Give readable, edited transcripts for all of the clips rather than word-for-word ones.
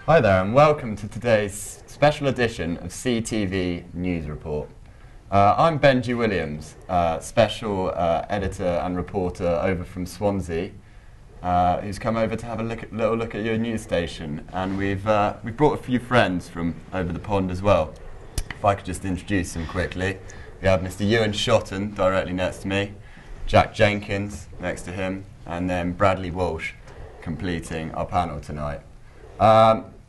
Hi there and welcome to today's special edition of CTV News Report. I'm Benji Williams, special editor and reporter over from Swansea, who's come over to have a little look at your news station, and we've brought a few friends from over the pond as well. If I could just introduce them quickly. We have Mr. Ewan Shotton directly next to me, Jack Jenkins next to him, and then Bradley Walsh completing our panel tonight.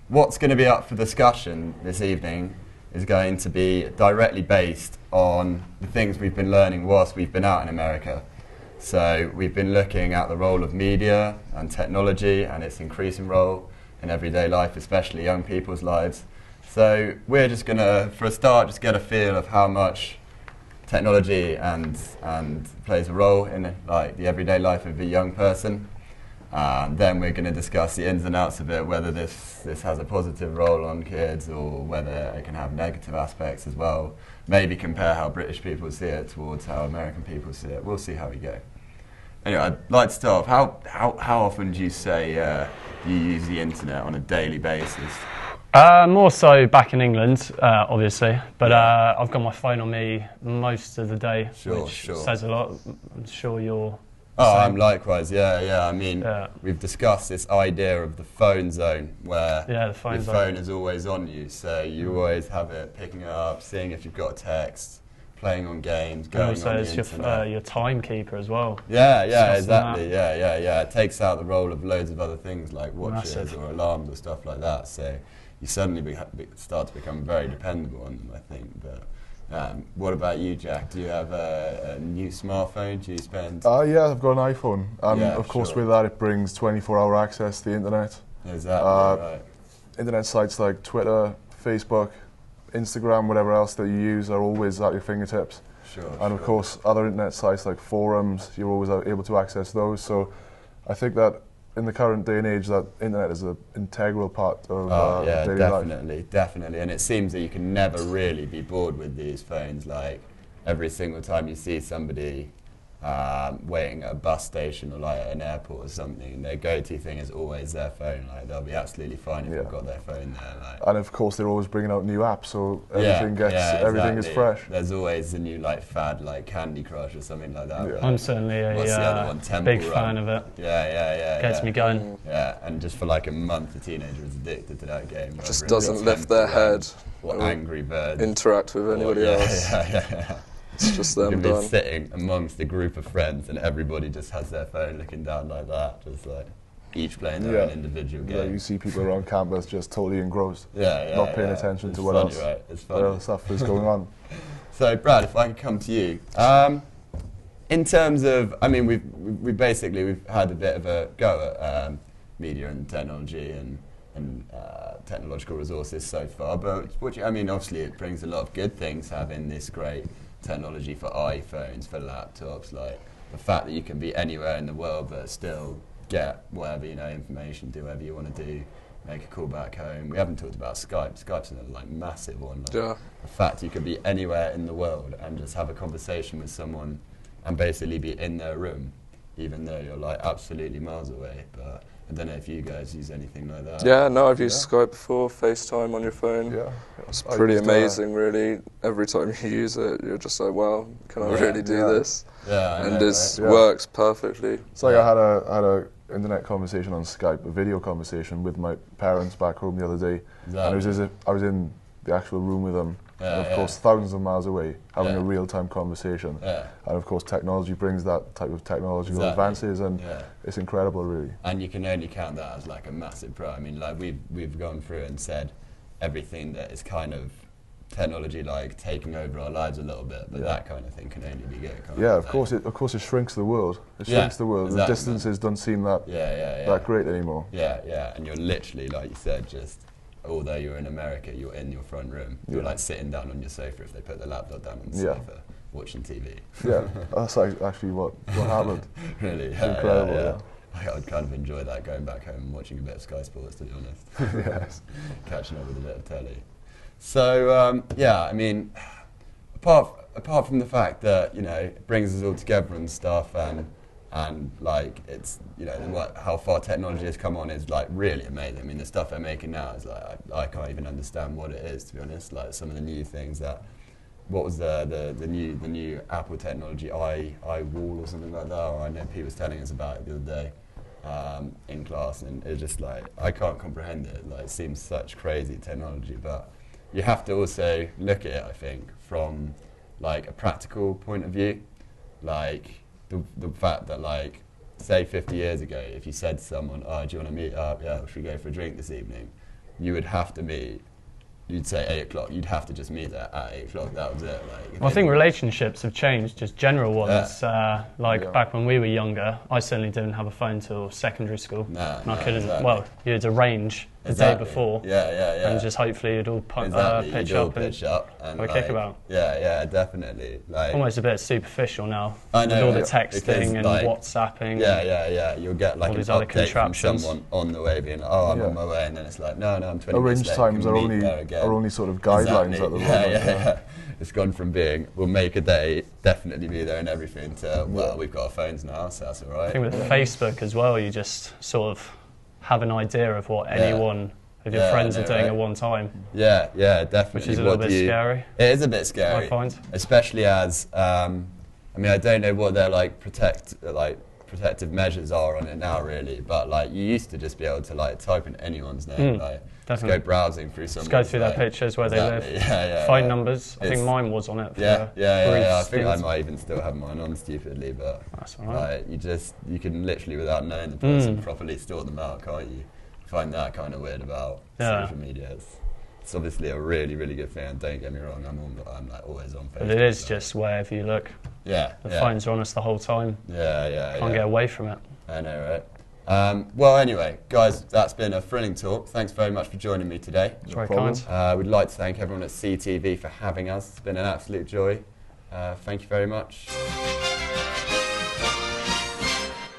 What's going to be up for discussion this evening is going to be directly based on the things we've been learning whilst we've been out in America. So we've been looking at the role of media and technology and its increasing role in everyday life, especially young people's lives. So we're just going to, for a start, just get a feel of how much technology and plays a role in like the everyday life of a young person. Then we're going to discuss the ins and outs of it, whether this has a positive role on kids or whether it can have negative aspects as well. Maybe compare how British people see it towards how American people see it. We'll see how we go. Anyway, I'd like to start off. How often do you say you use the internet on a daily basis? More so back in England, obviously, but I've got my phone on me most of the day, which says a lot. I'm sure you're... Oh, I'm likewise, yeah. I mean, we've discussed this idea of the phone zone, where your phone is always on you, so you always have it picking it up, seeing if you've got a text, playing on games, going on the internet. Also, your timekeeper as well. Yeah, exactly, yeah. It takes out the role of loads of other things like watches or alarms or stuff like that, so you suddenly start to become very dependable on them, I think. But what about you, Jack? Do you have a new smartphone? Do you spend... Yeah, I've got an iPhone. Of course, with that, it brings 24-hour access to the internet. Exactly, right. Internet sites like Twitter, Facebook, Instagram, whatever else that you use are always at your fingertips. And of course, other internet sites like forums, you're always able to access those. So I think that in the current day and age, that internet is an integral part of daily life. Definitely. And it seems that you can never really be bored with these phones. Like every single time you see somebody waiting at a bus station or like at an airport or something, their go-to thing is always their phone. Like they'll be absolutely fine if they've got their phone there. Like. And of course, they're always bringing out new apps, so everything is fresh. There's always a new like fad, like Candy Crush or something like that. Yeah. I'm certainly a big fan of it. Yeah. Gets me going. Yeah, and just for like a month, the teenager is addicted to that game. Just doesn't lift their head. Or Angry Birds. Interact with anybody else. Yeah. It's just them done. done. Sitting amongst a group of friends and everybody just has their phone looking down like that, just like each playing their own individual game. Yeah, you see people around campus just totally engrossed, not paying attention to what else stuff is going on. So, Brad, if I could come to you. In terms of, I mean, we've had a bit of a go at media and technology and technological resources so far, but obviously it brings a lot of good things having this great technology for iPhones, for laptops, like the fact that you can be anywhere in the world but still get whatever, information, do whatever you want to do, make a call back home. We haven't talked about Skype. Skype's another like massive one. Like, the fact you could be anywhere in the world and just have a conversation with someone and basically be in their room, even though you're like absolutely miles away. But I don't know if you guys use anything like that. Yeah, no, I've used Skype before, FaceTime on your phone. Yeah. It's pretty amazing, really. Every time you use it, you're just like, wow, can I really do this? Yeah, and this works perfectly. It's like I had a internet conversation on Skype, a video conversation with my parents back home the other day. And it was as if I was in the actual room with them. And of course, thousands of miles away, having a real-time conversation. And of course, technology brings that type of technological advances, and it's incredible, really. And you can only count that as like a massive pro. I mean, like we've gone through and said everything that is kind of technology, like taking over our lives a little bit, but that kind of thing can only be good. Of course it shrinks the world. It shrinks the world. Exactly. The distances don't seem that great anymore. Yeah, and you're literally, like you said, just. Although you're in America, you're in your front room. You're like sitting down on your sofa if they put the laptop down on the sofa, watching TV. Yeah, that's actually what happened. Really? It's incredible. I'd kind of enjoy that, going back home and watching a bit of Sky Sports, to be honest. Yes. Catching up with a bit of telly. So, I mean, apart from the fact that, it brings us all together and stuff, and And like, it's, you know, how far technology has come on is like really amazing. I mean, the stuff they're making now is like, I can't even understand what it is, to be honest. Like some of the new things that, what was the new Apple technology, iWall or something like that, or I know Pete was telling us about it the other day in class, and it's just like, I can't comprehend it. Like, it seems such crazy technology, but you have to also look at it, I think, from like a practical point of view. Like, the fact that, like, say 50 years ago, if you said to someone, oh, do you want to meet up? Yeah, should we go for a drink this evening? You would have to meet, you'd say 8 o'clock, you'd have to just meet there at 8 o'clock, that was it. Like, well, I think relationships have changed, just general ones. Back when we were younger, I certainly didn't have a phone till secondary school. And I couldn't, exactly. Well, you'd arrange the day before. Yeah. And just hopefully you'd all pitch up and like, kickabout. Yeah, definitely. Like, almost a bit superficial now. I know. With all the texting and like, WhatsApping. Yeah. You'll get like an update from someone on the way being like, oh, I'm on my way, and then it's like, no, I'm 20 minutes late. Arrange times are only sort of guidelines at the moment. Yeah. It's gone from being, we'll make a day, definitely be there and everything, to, well, we've got our phones now, so that's all right. I think with Facebook as well, you just sort of have an idea of what any one of your friends are doing at one time. Yeah, definitely. Which is a little bit scary. It is a bit scary, I find. Especially as, I mean, I don't know what their protective measures are on it now, really, but like, you used to just be able to like type in anyone's name, just go browsing through some. Just go through their pictures, where they live, phone numbers. I think mine was on it. Yeah. I think I might even still have mine on, stupidly, but that's all right. Like, you can literally, without knowing the person, properly sort them out, can't you? Find that kind of weird about social media. It's obviously a really, really good thing. Don't get me wrong, I'm like always on Facebook. But it is just wherever you look. The phones are on us the whole time. Can't get away from it. I know, right? Well, anyway, guys, that's been a thrilling talk. Thanks very much for joining me today. It's very kind. We'd like to thank everyone at CTV for having us. It's been an absolute joy. Thank you very much.